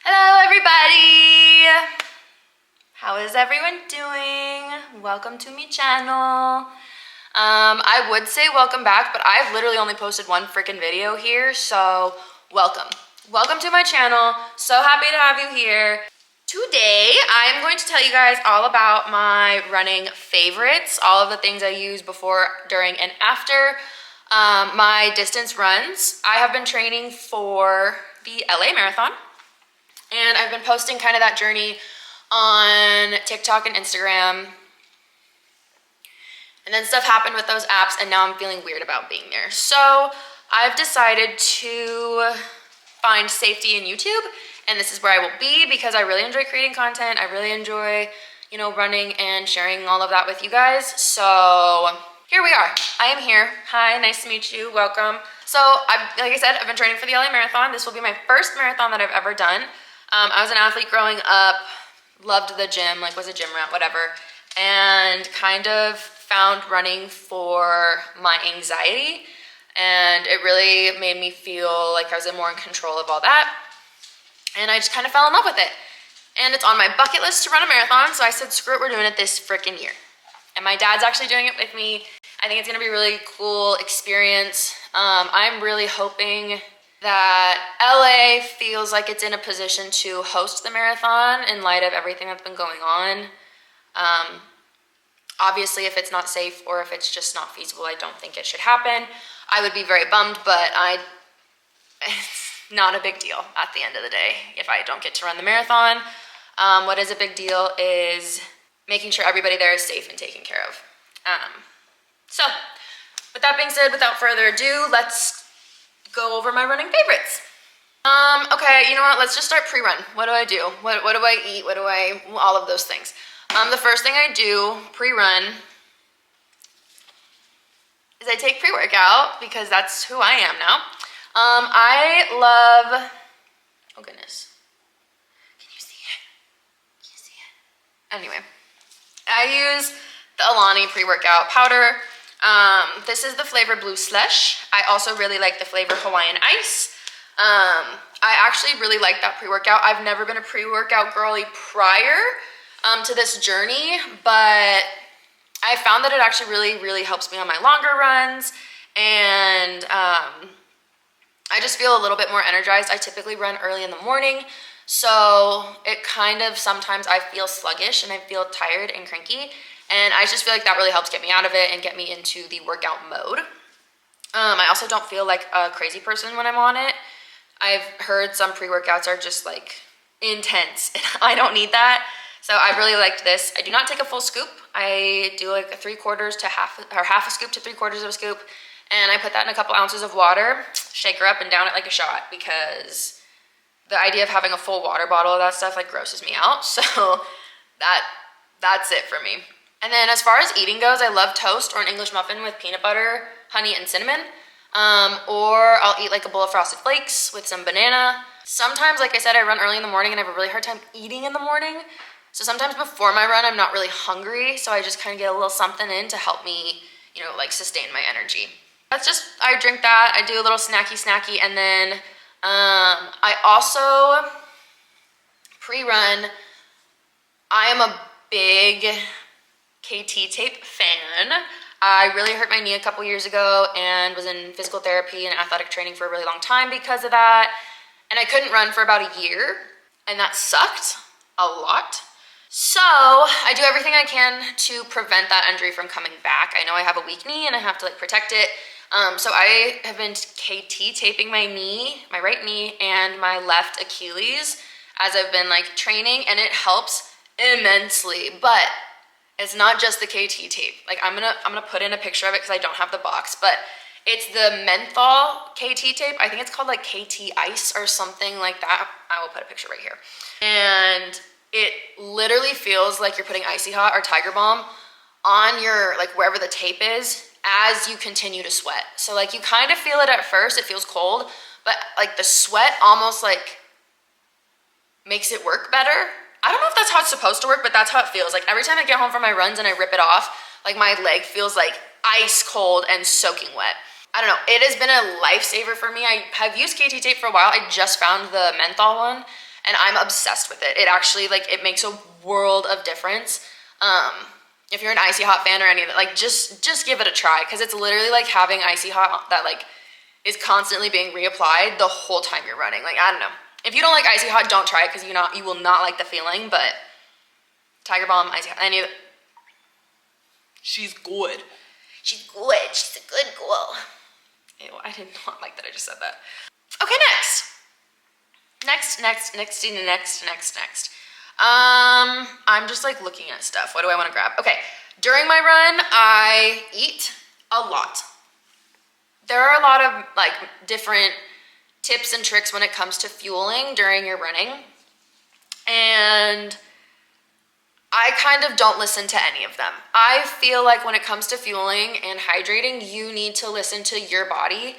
Hello everybody! How is everyone doing? Welcome to me channel. I would say welcome back, but I've literally only posted one freaking video here, so welcome. Welcome to my channel. So happy to have you here. Today, I'm going to tell you guys all about my running favorites, all of the things I use before, during, and after my distance runs. I have been training for the LA Marathon, and I've been posting kind of that journey on TikTok and Instagram. And then stuff happened with those apps, and now I'm feeling weird about being there. So I've decided to find safety in YouTube, and this is where I will be because I really enjoy creating content. I really enjoy, running and sharing all of that with you guys. So here we are. I am here. Hi, nice to meet you. Welcome. So like I said, I've been training for the LA Marathon. This will be my first marathon that I've ever done. I was an athlete growing up, loved the gym, was a gym rat, whatever, and kind of found running for my anxiety, and it really made me feel like I was more in control of all that, and I just kind of fell in love with it. And it's on my bucket list to run a marathon, so I said, screw it, we're doing it this freaking year. And my dad's actually doing it with me. I think it's gonna be a really cool experience. I'm really hoping that LA feels like it's in a position to host the marathon in light of everything that's been going on. Obviously, if it's not safe or if it's just not feasible, I don't think it should happen. I would be very bummed, but it's not a big deal at the end of the day if I don't get to run the marathon. What is a big deal is making sure everybody there is safe and taken care of. So, with that being said, without further ado, let's go over my running favorites. Okay, you know what? Let's just start pre-run. What do I do? What do I eat? All of those things. The first thing I do pre-run is I take pre-workout because that's who I am now. I love, oh goodness. Can you see it? Can you see it? Anyway, I use the Alani pre-workout powder. This is the flavor Blue Slush. I also really like the flavor Hawaiian Ice. I actually really like that pre-workout. I've never been a pre-workout girly prior to this journey, but I found that it actually really helps me on my longer runs, and I just feel a little bit more energized. I typically run early in the morning, so it kind of, sometimes I feel sluggish and I feel tired and cranky, and I just feel like that really helps get me out of it and get me into the workout mode. I also don't feel like a crazy person when I'm on it. I've heard some pre-workouts are just intense, and I don't need that. So I really liked this. I do not take a full scoop. I do a 3/4 to half a scoop to 3/4 of a scoop, and I put that in a couple ounces of water, shake her up and down it like a shot, because the idea of having a full water bottle of that stuff grosses me out. So that's it for me. And then as far as eating goes, I love toast or an English muffin with peanut butter, honey, and cinnamon. Or I'll eat a bowl of Frosted Flakes with some banana. Sometimes, like I said, I run early in the morning and I have a really hard time eating in the morning. So sometimes before my run, I'm not really hungry. So I just kind of get a little something in to help me, sustain my energy. I drink that. I do a little snacky. And then I also, pre-run, I am a big KT tape fan. I really hurt my knee a couple years ago and was in physical therapy and athletic training for a really long time because of that. And I couldn't run for about a year, and that sucked a lot. So I do everything I can to prevent that injury from coming back. I know I have a weak knee and I have to protect it. So I have been KT taping my knee, my right knee, and my left Achilles as I've been training, and it helps immensely. But it's not just the KT tape. I'm gonna put in a picture of it because I don't have the box, but it's the menthol KT tape. I think it's called KT Ice or something like that. I will put a picture right here. And it literally feels like you're putting Icy Hot or Tiger Balm on your, wherever the tape is, as you continue to sweat. So you kind of feel it at first, it feels cold, but the sweat almost makes it work better. I don't know if that's how it's supposed to work, but that's how it feels. Every time I get home from my runs and I rip it off, my leg feels ice cold and soaking wet. I don't know, it has been a lifesaver for me. I have used KT tape for a while. I just found the menthol one, and I'm obsessed with it. It actually, like, it makes a world of difference. If you're an Icy Hot fan or any of that, like, just give it a try, because it's literally like having Icy Hot that, like, is constantly being reapplied the whole time you're running. Like, I don't know. If you don't like Icy Hot, don't try it, because you will not like the feeling, but Tiger Balm, Icy Hot, any of it. She's good. She's good. She's a good girl. Ew, I did not like that I just said that. Okay, next. Next. I'm just like looking at stuff. What do I want to grab? Okay, during my run, I eat a lot. There are a lot of like different tips and tricks when it comes to fueling during your running. And I kind of don't listen to any of them. I feel like when it comes to fueling and hydrating, you need to listen to your body.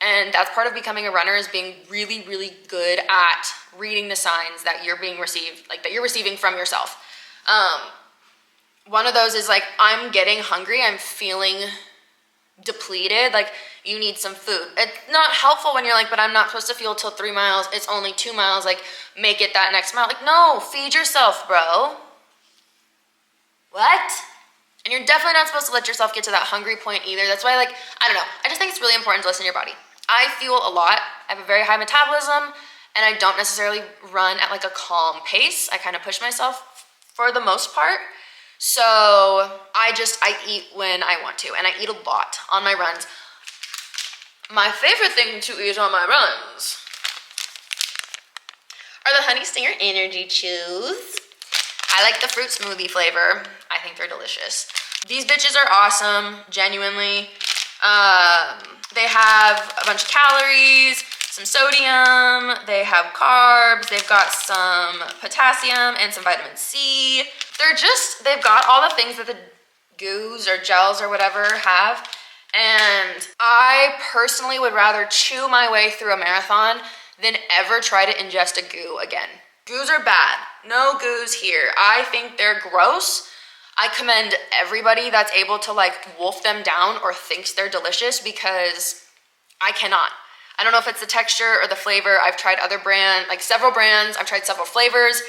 And that's part of becoming a runner, is being really, really good at reading the signs that you're receiving from yourself. One of those is like, I'm getting hungry, I'm feeling depleted, like you need some food. It's not helpful when you're like, but I'm not supposed to fuel till 3 miles, it's only 2 miles, like make it that next mile. Like, no, feed yourself, bro. What? And you're definitely not supposed to let yourself get to that hungry point either. That's why, like, I don't know, I just think it's really important to listen to your body. I fuel a lot, I have a very high metabolism, and I don't necessarily run at like a calm pace. I kind of push myself for the most part. So I eat when I want to, and I eat a lot on my runs. My favorite thing to eat on my runs are the Honey Stinger Energy Chews. I like the fruit smoothie flavor. I think they're delicious. These bitches are awesome, genuinely. They have a bunch of calories, some sodium, they have carbs, they've got some potassium and some vitamin C. They've got all the things that the goos or gels or whatever have. And I personally would rather chew my way through a marathon than ever try to ingest a goo again. Goos are bad. No goos here. I think they're gross. I commend everybody that's able to like wolf them down or thinks they're delicious, because I cannot. I don't know if it's the texture or the flavor. I've tried several brands. I've tried several flavors.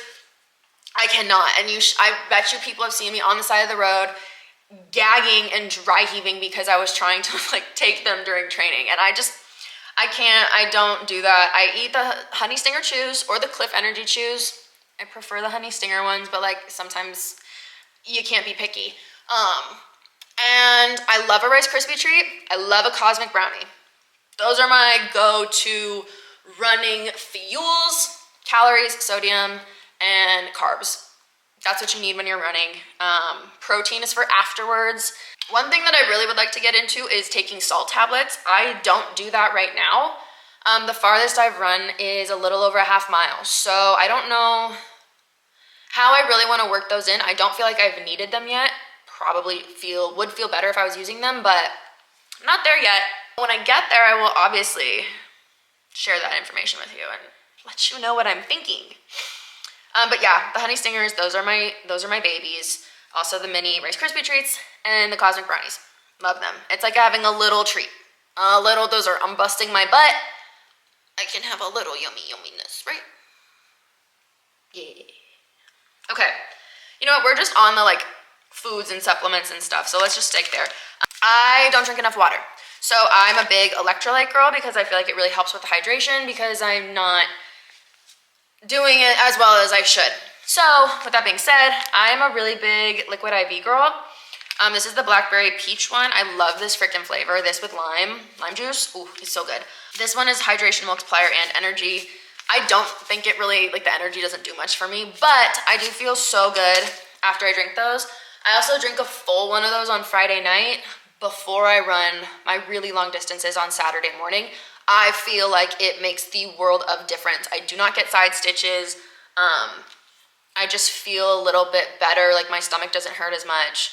I cannot. And I bet you people have seen me on the side of the road gagging and dry heaving because I was trying to like take them during training. And I can't, I don't do that. I eat the Honey Stinger Chews or the Cliff Energy Chews. I prefer the Honey Stinger ones, but like sometimes you can't be picky. And I love a Rice Krispie treat. I love a Cosmic Brownie. Those are my go-to running fuels: calories, sodium, and carbs. That's what you need when you're running. Protein is for afterwards. One thing that I really would like to get into is taking salt tablets. I don't do that right now. The farthest I've run is a little over a half mile. So I don't know how I really want to work those in. I don't feel like I've needed them yet. Probably would feel better if I was using them, but I'm not there yet. When I get there, I will obviously share that information with you and let you know what I'm thinking. But yeah, the Honey Stingers, those are my babies. Also the mini Rice Krispie treats and the Cosmic Brownies. Love them. It's like having a little treat. I'm busting my butt. I can have a little yumminess, right? Yeah. Okay. You know what? We're just on the like foods and supplements and stuff, so let's just stick there. I don't drink enough water. So I'm a big electrolyte girl because I feel like it really helps with the hydration, because I'm not doing it as well as I should. So with that being said, I am a really big Liquid IV girl. This is the Blackberry Peach one. I love this freaking flavor. This with lime juice. Ooh, it's so good. This one is hydration multiplier and energy. I don't think it really, like the energy doesn't do much for me, but I do feel so good after I drink those. I also drink a full one of those on Friday night before I run my really long distances on Saturday morning. I feel like it makes the world of difference. I do not get side stitches. I just feel a little bit better. Like my stomach doesn't hurt as much.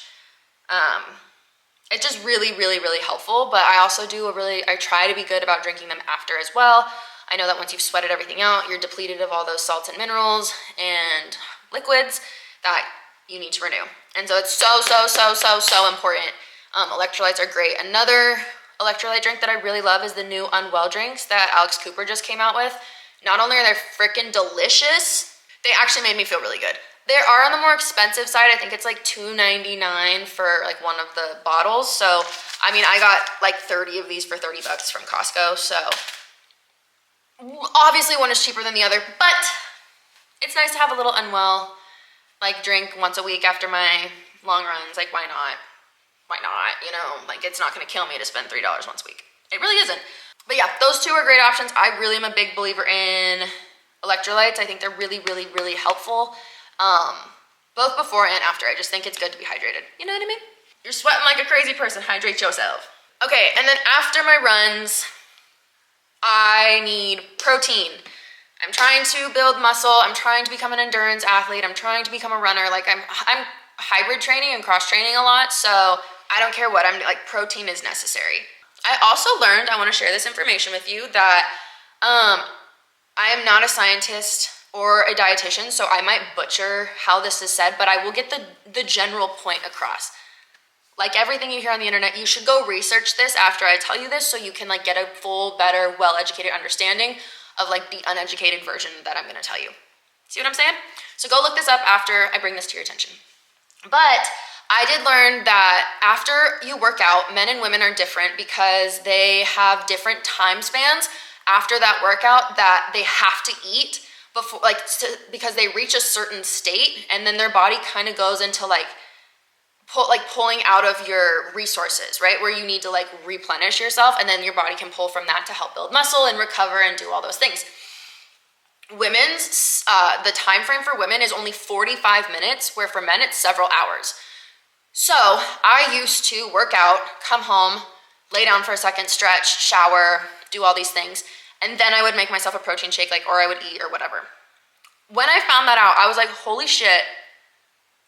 It's just really, really, really helpful. But I also I try to be good about drinking them after as well. I know that once you've sweated everything out, you're depleted of all those salts and minerals and liquids that you need to renew. And so it's so, so, so, so, so important. Electrolytes are great. Another electrolyte drink that I really love is the new Unwell drinks that Alex Cooper just came out with. Not only are they freaking delicious, they actually made me feel really good. They are on the more expensive side. I think it's like $2.99 for like one of the bottles. So, I mean, I got like 30 of these for $30 from Costco. So, obviously one is cheaper than the other, but it's nice to have a little Unwell like drink once a week after my long runs. Like, why not? Why not? You know, like it's not gonna kill me to spend $3 once a week. It really isn't. But yeah, those two are great options. I really am a big believer in electrolytes. I think they're really, really, really helpful. Both before and after. I just think it's good to be hydrated. You know what I mean? You're sweating like a crazy person. Hydrate yourself. Okay, and then after my runs, I need protein. I'm trying to build muscle. I'm trying to become an endurance athlete. I'm trying to become a runner. Like I'm hybrid training and cross training a lot. So I don't care what I'm like, protein is necessary. I also learned, I want to share this information with you, that I am not a scientist or a dietitian, so I might butcher how this is said, but I will get the general point across. Like everything you hear on the internet, you should go research this after I tell you this so you can like get a full, better, well-educated understanding of like the uneducated version that I'm gonna tell you. See what I'm saying? So go look this up after I bring this to your attention. But I did learn that after you work out, men and women are different because they have different time spans after that workout that they have to eat before, because they reach a certain state and then their body kind of goes into pulling out of your resources, right? Where you need to like replenish yourself, and then your body can pull from that to help build muscle and recover and do all those things. Women's, the time frame for women is only 45 minutes, where for men it's several hours. So I used to work out, come home, lay down for a second, stretch, shower, do all these things, and then I would make myself a protein shake, or I would eat or whatever. When I found that out, I was like, holy shit,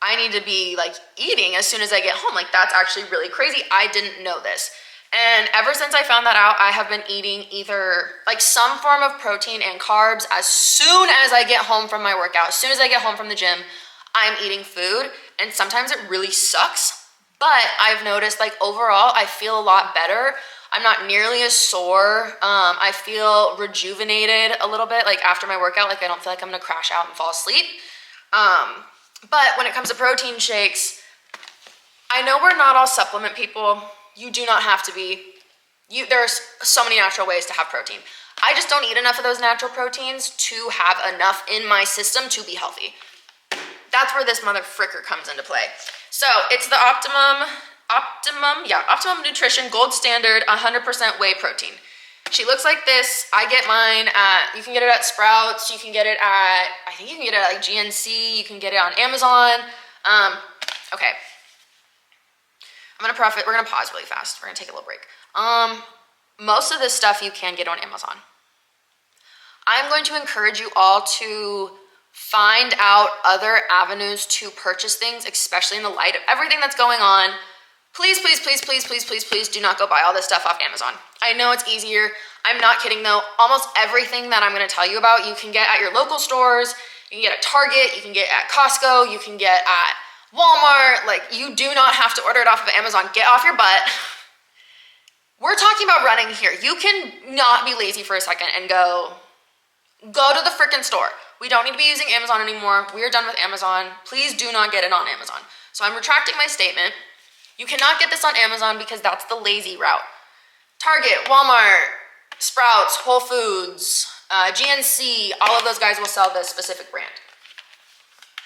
I need to be like eating as soon as I get home. Like that's actually really crazy. I didn't know this. And ever since I found that out, I have been eating either like some form of protein and carbs as soon as I get home from my workout. As soon as I get home from the gym, I'm eating food, and sometimes it really sucks. But I've noticed like overall, I feel a lot better. I'm not nearly as sore. I feel rejuvenated a little bit, like after my workout. Like I don't feel like I'm gonna crash out and fall asleep. But when it comes to protein shakes, I know we're not all supplement people. You do not have to be. There's so many natural ways to have protein. I just don't eat enough of those natural proteins to have enough in my system to be healthy. That's where this mother fricker comes into play. So it's the Optimum Nutrition Gold Standard 100% whey protein. She looks like this. I get mine at, you can get it at Sprouts, you can get it at, I think you can get it at like GNC, you can get it on Amazon. Okay. We're gonna pause really fast. We're gonna take a little break. Most of this stuff you can get on Amazon. I'm going to encourage you all to find out other avenues to purchase things, especially in the light of everything that's going on. Please, please, please, please, please, please, please do not go buy all this stuff off Amazon. I know it's easier. I'm not kidding though. Almost everything that I'm gonna tell you about, you can get at your local stores, you can get at Target, you can get at Costco, you can get at Walmart. Like, you do not have to order it off of Amazon. Get off your butt. We're talking about running here. You can not be lazy for a second and go to the freaking store. We don't need to be using Amazon anymore. We are done with Amazon. Please do not get it on Amazon. So I'm retracting my statement. You cannot get this on Amazon because that's the lazy route. Target, Walmart, Sprouts, Whole Foods, GNC, all of those guys will sell this specific brand.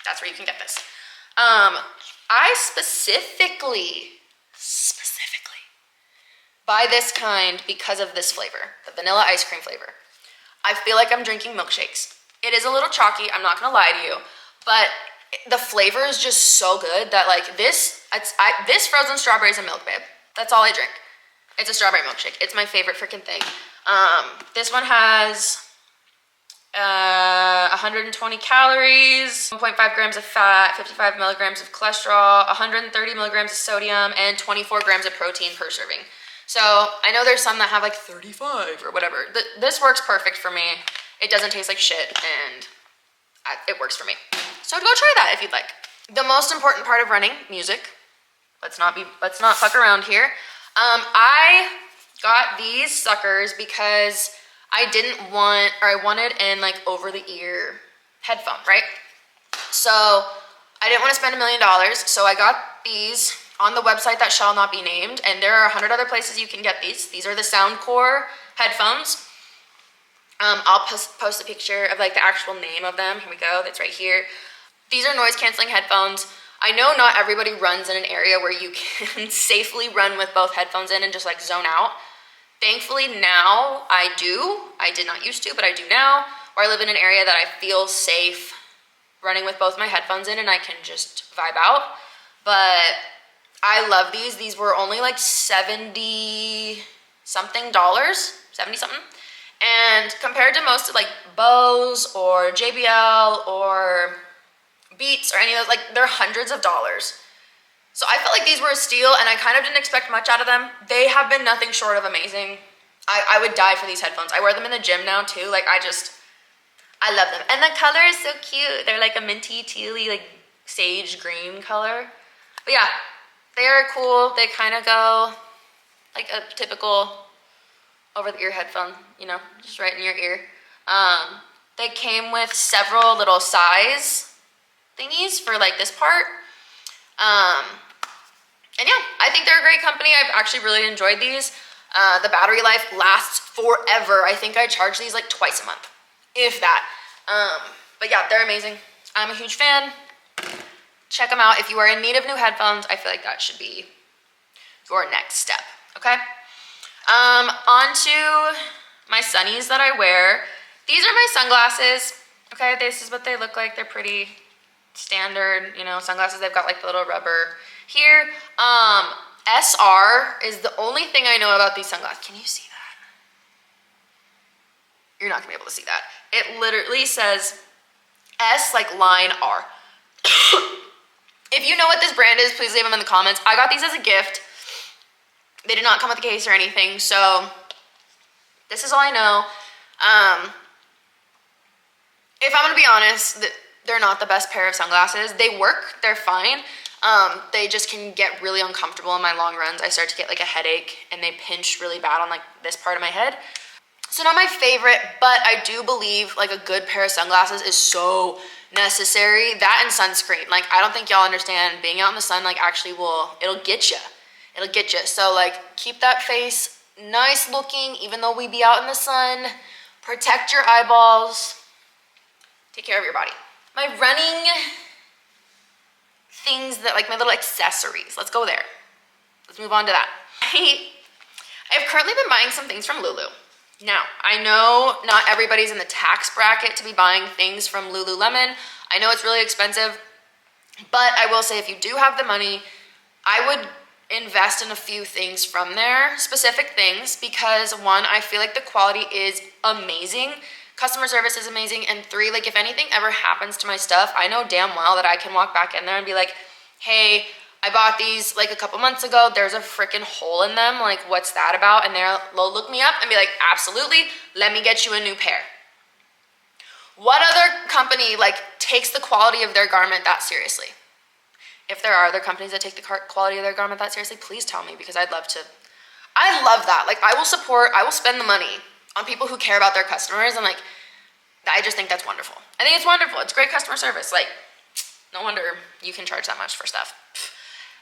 That's where you can get this. I specifically buy this kind because of this flavor, the vanilla ice cream flavor. I feel like I'm drinking milkshakes. It is a little chalky, I'm not gonna lie to you, but the flavor is just so good that like this frozen strawberries and milk, babe. That's all I drink. It's a strawberry milkshake. It's my favorite freaking thing. This one has 120 calories, 1.5 grams of fat, 55 milligrams of cholesterol, 130 milligrams of sodium, and 24 grams of protein per serving. So I know there's some that have like 35 or whatever. This works perfect for me. It doesn't taste like shit, and it works for me. So go try that if you'd like. The most important part of running, music. Let's not fuck around here. I got these suckers because I didn't want, or I wanted an like over the ear headphone, right? So I didn't want to spend $1 million. So I got these on the website that shall not be named. And there are 100 other places you can get these. These are the Soundcore headphones. I'll post a picture of like the actual name of them. Here we go, that's right here. These are noise canceling headphones. I know not everybody runs in an area where you can safely run with both headphones in and just like zone out. Thankfully now I do. I did not used to, but I do now, where I live in an area that I feel safe running with both my headphones in and I can just vibe out. But I love these. These were only like $70 something. And compared to most of like Bose or JBL or Beats or any of those, like they're hundreds of dollars. So I felt like these were a steal and I kind of didn't expect much out of them. They have been nothing short of amazing. I would die for these headphones. I wear them in the gym now too. Like I love them. And the color is so cute. They're like a minty, tealy, like sage green color. But yeah, they are cool. They kind of go like a typical over-the-ear headphone, you know, just right in your ear. They came with several little size thingies for like this part. And yeah, I think they're a great company. I've actually really enjoyed these. The battery life lasts forever. I think I charge these like twice a month, if that. But yeah, they're amazing. I'm a huge fan. Check them out. If you are in need of new headphones, I feel like that should be your next step, okay? On to my sunnies that I wear. These are my sunglasses, okay? This is what they look like. They're pretty standard, you know, sunglasses. They've got like the little rubber here. SR is the only thing I know about these sunglasses. Can you see that? You're not gonna be able to see that. It literally says S like line R. If you know what this brand is, please leave them in the comments. I got these as a gift. They did not come with a case or anything, so this is all I know. If I'm gonna be honest, they're not the best pair of sunglasses. They work, they're fine. They just can get really uncomfortable in my long runs. I start to get like a headache and they pinch really bad on like this part of my head. So not my favorite, but I do believe like a good pair of sunglasses is so necessary. That and sunscreen. Like I don't think y'all understand, being out in the sun like actually it'll get you. It'll get you. So like keep that face nice looking even though we be out in the sun. Protect your eyeballs. Take care of your body. My running things that like my little accessories. Let's go there. Let's move on to that. I've currently been buying some things from Lulu. Now, I know not everybody's in the tax bracket to be buying things from Lululemon. I know it's really expensive, but I will say if you do have the money, I would invest in a few things from there, specific things, because one, I feel like the quality is amazing. Customer service is amazing. And three, like if anything ever happens to my stuff, I know damn well that I can walk back in there and be like, hey, I bought these like a couple months ago. There's a freaking hole in them. Like, what's that about? And they'll look me up and be like, absolutely, let me get you a new pair. What other company like takes the quality of their garment that seriously? If there are other companies that take the quality of their garment that seriously, please tell me, because I'd love to. I love that. Like I will spend the money on people who care about their customers, and like, I just think that's wonderful. I think it's wonderful. It's great customer service. Like, no wonder you can charge that much for stuff.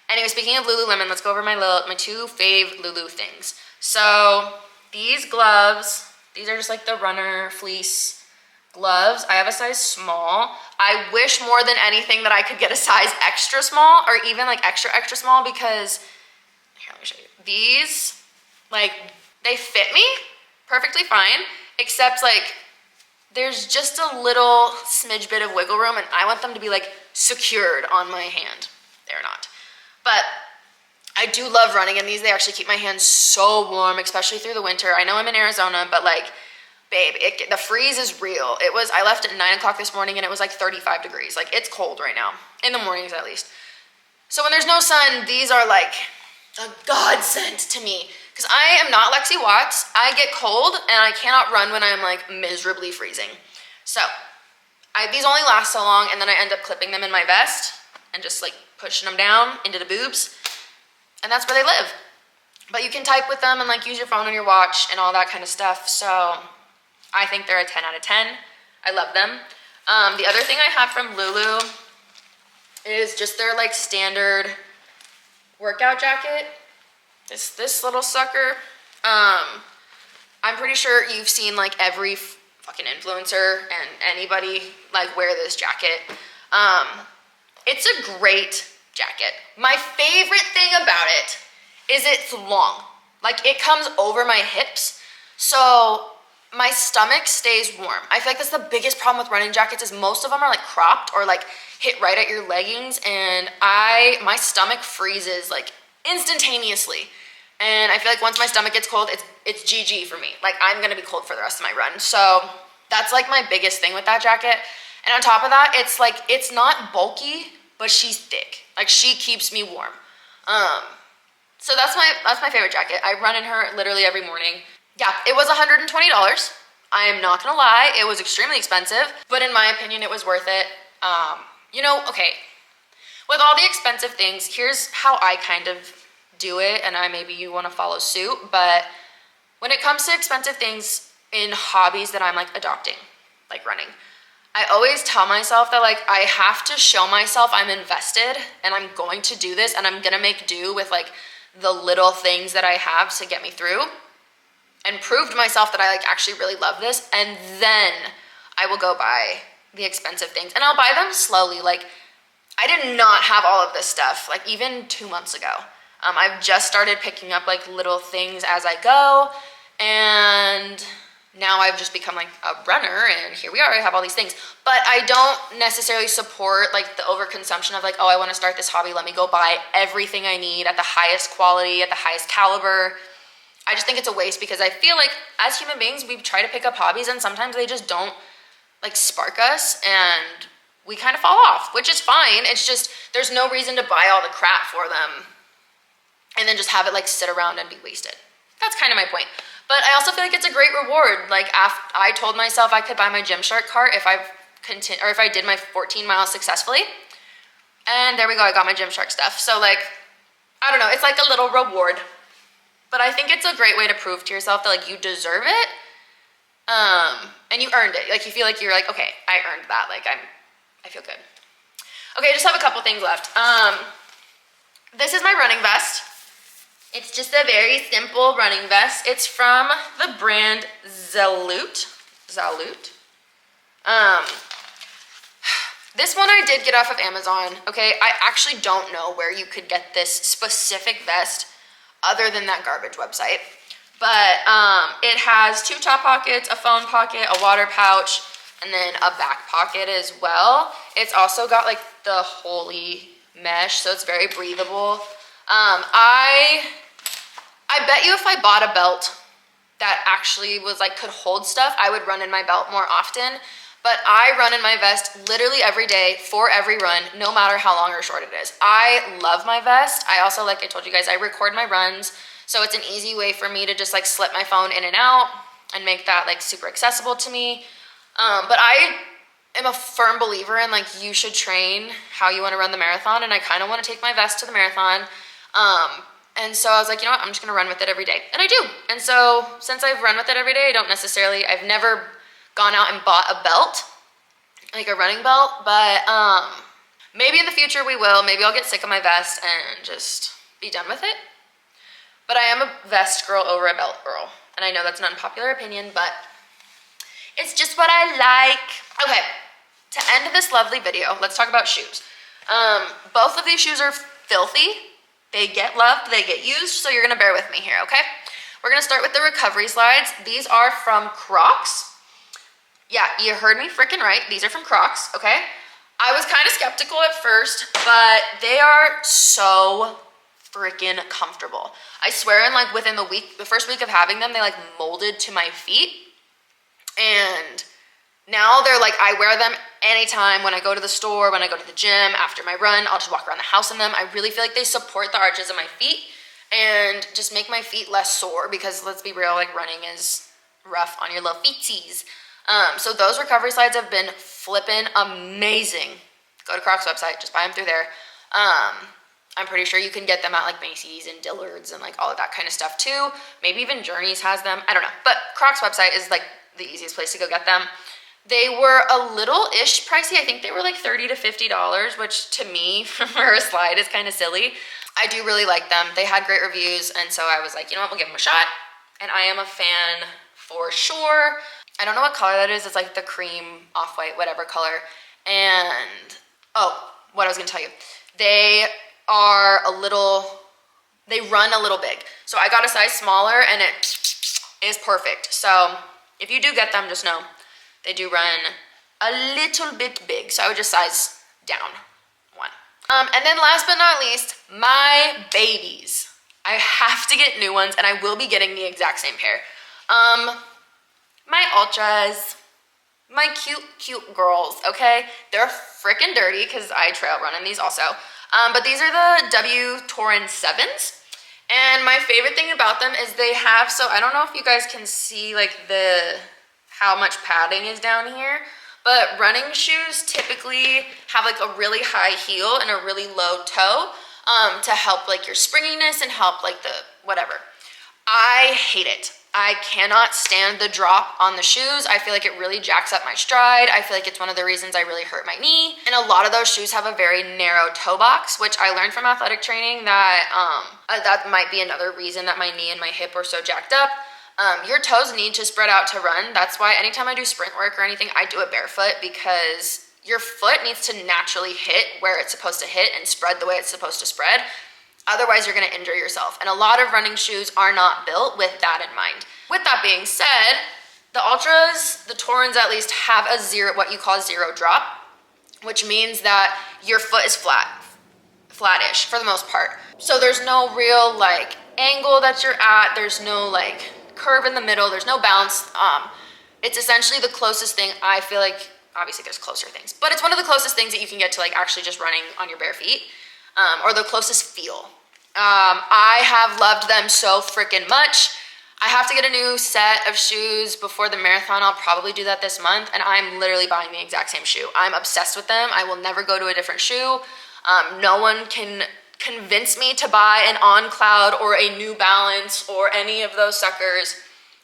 Anyway, speaking of Lululemon, let's go over my two fave Lulu things. So these gloves, these are just like the runner fleece gloves. I have a size small. I wish more than anything that I could get a size extra small or even like extra small, because here, let me show you. These, like, they fit me perfectly fine, except like there's just a little smidge bit of wiggle room and I want them to be like secured on my hand. They're not. But I do love running in these. They actually keep my hands so warm, especially through the winter. I know I'm in Arizona, but like, babe, the freeze is real. I left at 9 o'clock this morning and it was like 35 degrees. Like it's cold right now, in the mornings at least. So when there's no sun, these are like a godsend to me. Because I am not Lexi Watts. I get cold and I cannot run when I'm like miserably freezing. So these only last so long, and then I end up clipping them in my vest and just like pushing them down into the boobs. And that's where they live. But you can type with them and like use your phone on your watch and all that kind of stuff. So I think they're a 10 out of 10. I love them. The other thing I have from Lulu is just their like standard workout jacket. This little sucker. I'm pretty sure you've seen like every fucking influencer and anybody like wear this jacket. It's a great jacket. My favorite thing about it is it's long. Like it comes over my hips, so my stomach stays warm. I feel like that's the biggest problem with running jackets is most of them are like cropped or like hit right at your leggings, and my stomach freezes like instantaneously. And I feel like once my stomach gets cold, it's GG for me. Like I'm gonna be cold for the rest of my run. So that's like my biggest thing with that jacket. And on top of that, it's like, it's not bulky, but she's thick. Like she keeps me warm. So that's my favorite jacket. I run in her literally every morning. Yeah, it was $120. I am not gonna lie, it was extremely expensive, but in my opinion, it was worth it. You know, okay, with all the expensive things, here's how I kind of do it, and maybe you wanna follow suit, but when it comes to expensive things in hobbies that I'm like adopting, like running, I always tell myself that like I have to show myself I'm invested and I'm going to do this and I'm gonna make do with like the little things that I have to get me through, and prove to myself that I like actually really love this, and then I will go buy the expensive things, and I'll buy them slowly. Like I did not have all of this stuff like even 2 months ago. I've just started picking up like little things as I go, and now I've just become like a runner, and here we are, I have all these things. But I don't necessarily support like the overconsumption of like, oh, I want to start this hobby, let me go buy everything I need at the highest quality, at the highest caliber. I just think it's a waste, because I feel like as human beings, we try to pick up hobbies and sometimes they just don't like spark us and we kind of fall off, which is fine. It's just, there's no reason to buy all the crap for them and then just have it like sit around and be wasted. That's kind of my point. But I also feel like it's a great reward. Like I told myself I could buy my Gymshark cart if I did my 14 miles successfully. And there we go, I got my Gymshark stuff. So like, I don't know, it's like a little reward. But I think it's a great way to prove to yourself that like you deserve it. And you earned it. Like you feel like you're like, okay, I earned that. Like I feel good. Okay, I just have a couple things left. This is my running vest. It's just a very simple running vest. It's from the brand Zaloot. This one I did get off of Amazon. Okay, I actually don't know where you could get this specific vest other than that garbage website. But it has 2 top pockets, a phone pocket, a water pouch, and then a back pocket as well. It's also got like the Holy mesh, so it's very breathable. I bet you if I bought a belt that actually was like could hold stuff, I would run in my belt more often. But I run in my vest literally every day for every run, no matter how long or short it is. I love my vest. I also, like I told you guys, I record my runs, so it's an easy way for me to just like slip my phone in and out and make that like super accessible to me. But I am a firm believer in like you should train how you want to run the marathon, and I kind of want to take my vest to the marathon. And so I was like, you know what, I'm just gonna run with it every day. And I do. And so since I've run with it every day, I've never gone out and bought a belt, like a running belt, but maybe in the future we will. Maybe I'll get sick of my vest and just be done with it. But I am a vest girl over a belt girl. And I know that's an unpopular opinion, but it's just what I like. Okay, to end this lovely video, let's talk about shoes. Both of these shoes are filthy. They get loved, they get used, so you're gonna bear with me here, okay? We're gonna start with the recovery slides. These are from Crocs. Yeah, you heard me freaking right. These are from Crocs, okay? I was kind of skeptical at first, but they are so freaking comfortable. I swear, in like within the first week of having them, they like molded to my feet. And now they're like, I wear them anytime when I go to the store, when I go to the gym, after my run, I'll just walk around the house in them. I really feel like they support the arches of my feet and just make my feet less sore, because let's be real, like running is rough on your little feetsies. So those recovery slides have been flippin' amazing. Go to Crocs website, just buy them through there. I'm pretty sure you can get them at like Macy's and Dillard's and like all of that kind of stuff too. Maybe even Journeys has them, I don't know. But Crocs website is like the easiest place to go get them. They were a little-ish pricey. I think they were like $30 to $50, which to me, for a slide, is kind of silly. I do really like them. They had great reviews, and so I was like, you know what, we'll give them a shot. And I am a fan for sure. I don't know what color that is. It's like the cream, off-white, whatever color. And, oh, what I was gonna tell you. They run a little big. So I got a size smaller, and it is perfect. So if you do get them, just know they do run a little bit big. So I would just size down one. And then last but not least, my babies. I have to get new ones, and I will be getting the exact same pair. My Ultras, my cute girls, okay? They're freaking dirty because I trail run in these also. But these are the W Torin 7s. And my favorite thing about them is they have, so I don't know if you guys can see like how much padding is down here, but running shoes typically have like a really high heel and a really low toe to help like your springiness and help like the whatever. I hate it. I cannot stand the drop on the shoes. I feel like it really jacks up my stride. I feel like it's one of the reasons I really hurt my knee. And a lot of those shoes have a very narrow toe box, which I learned from athletic training that that might be another reason that my knee and my hip were so jacked up. Your toes need to spread out to run. That's why anytime I do sprint work or anything, I do it barefoot, because your foot needs to naturally hit where it's supposed to hit and spread the way it's supposed to spread. Otherwise, you're gonna injure yourself. And a lot of running shoes are not built with that in mind. With that being said, the Ultras, the Torins at least, have a what you call zero drop, which means that your foot is flattish for the most part. So there's no real like angle that you're at. There's no like curve in the middle. There's no bounce. It's essentially the closest thing, I feel like, obviously there's closer things, but it's one of the closest things that you can get to like actually just running on your bare feet. Or the closest feel. I have loved them so freaking much. I have to get a new set of shoes before the marathon. I'll probably do that this month, and I'm literally buying the exact same shoe. I'm obsessed with them. I will never go to a different shoe. No one can convince me to buy an On Cloud or a New Balance or any of those suckers.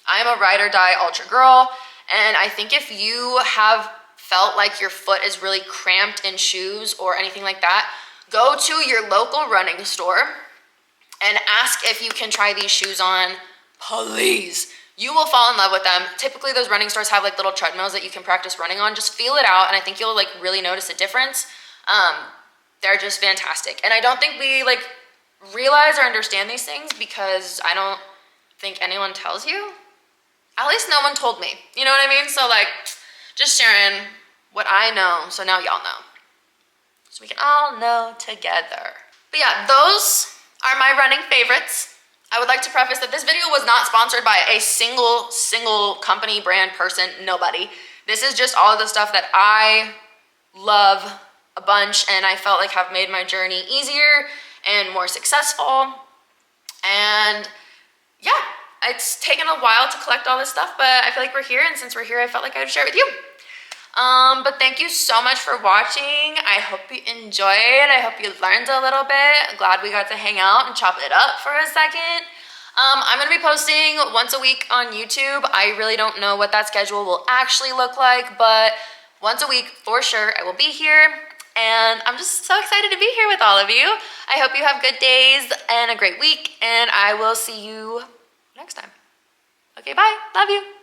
I am a ride or die ultra girl, and I think if you have felt like your foot is really cramped in shoes or anything like that, go to your local running store and ask if you can try these shoes on, please. You will fall in love with them. Typically those running stores have like little treadmills that you can practice running on. Just feel it out, and I think you'll like really notice a difference. They're just fantastic. And I don't think we like realize or understand these things because I don't think anyone tells you. At least no one told me, you know what I mean? So like just sharing what I know, so now y'all know. So we can all know together. But yeah, those are my running favorites. I would like to preface that this video was not sponsored by a single company, brand, person, nobody. This is just all of the stuff that I love a bunch and I felt like have made my journey easier and more successful. And yeah, it's taken a while to collect all this stuff, but I feel like we're here, and since we're here, I felt like I would share it with you. But thank you so much for watching. I hope you enjoyed. I hope you learned a little bit. Glad we got to hang out and chop it up for a second. I'm gonna be posting once a week on YouTube. I really don't know what that schedule will actually look like, but once a week for sure I will be here. And I'm just so excited to be here with all of you. I hope you have good days and a great week, and I will see you next time. Okay, bye. Love you.